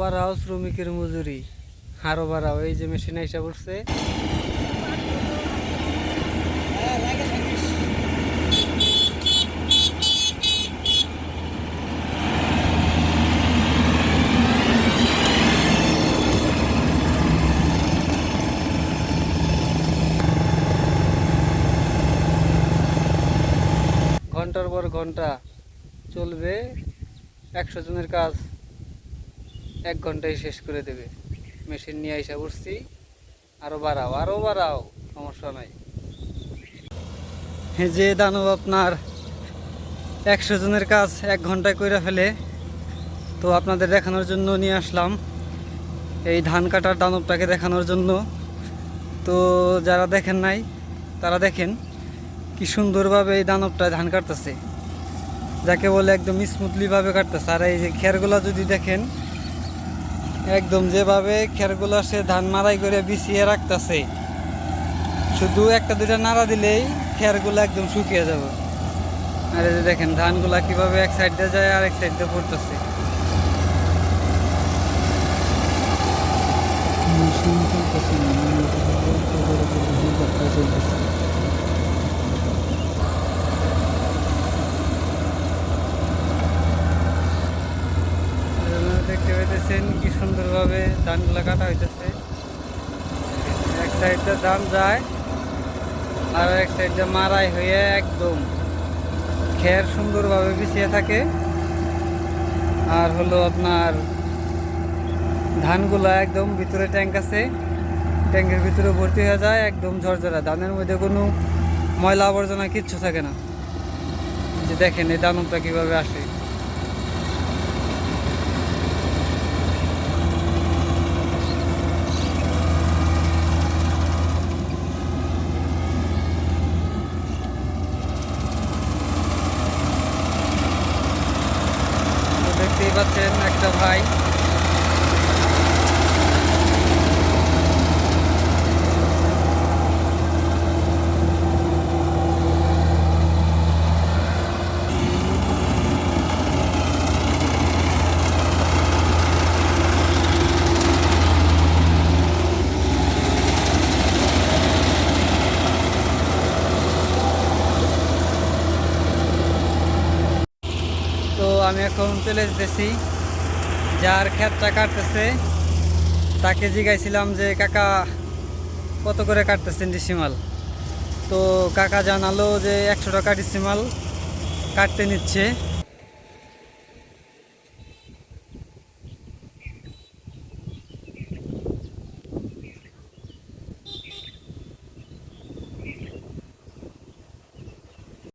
বাড়াও শ্রমিকের মজুরি, আরো বাড়াও। এই যে মেশিন আইসা পড়ছে। ঘন্টার পর ঘন্টা চলবে, 100 জনের কাজ 1 ঘন্টায় শেষ করে দেবে। মেশিন নিয়ে আইসা পড়ছি, আরো বাড়াও আরো বাড়াও, সমস্যা নাই। যে দানব আপনার 100 জনের কাজ 1 ঘন্টায় কইরা ফেলে, তো আপনাদের দেখানোর জন্য নিয়ে আসলাম এই ধান কাটার দানবটাকে দেখানোর জন্য। তো যারা দেখেন নাই তারা দেখেন কি সুন্দরভাবে এই দানবটা ধান কাটতেছে, যাকে বলে একদম স্মুথলি ভাবে কাটতেছে। আর এই যে খেরগুলা যদি দেখেন, একদম যেভাবে খেরগুলা সে ধান মারাই করে বিছিয়ে রাখতেছে, শুধু একটা দুইটা নাড়া দিলেই খেরগুলা একদম শুকিয়ে যাবে। আর এই যে দেখেন ধানগুলা কিভাবে এক সাইড দিয়ে যায় আর এক সাইড দিয়ে পড়তেছে। দেখতে পাইতেছেন কি সুন্দরভাবে ধানগুলা কাটা হইতেছে। এক সাইড দিয়ে ধান যায় আর এক সাইড দিয়ে মারাই হয়ে একদম খের সুন্দরভাবে বিছিয়ে থাকে। আর হলো আপনার ধানগুলা একদম ভিতরে ট্যাঙ্ক আছে, ট্যাঙ্কের ভিতরে ভর্তি হয়ে যায়, একদম ঝরঝরা। ধানের মধ্যে কোনো ময়লা আবর্জনা কিচ্ছু থাকে না। যে দেখেন এই দানবটা কিভাবে আসে। দেখতেই পাচ্ছেন একটা ভাই তো আমি এখন চলে যেতেছি, যার ক্ষেতটা কাটতেছে তাকে জিজ্ঞাসিলাম যে কাকা কত করে কাটতেছেন ডিসিমাল। তো কাকা জানালো যে 100 টাকা ডিসিমাল কাটতে নিচ্ছে।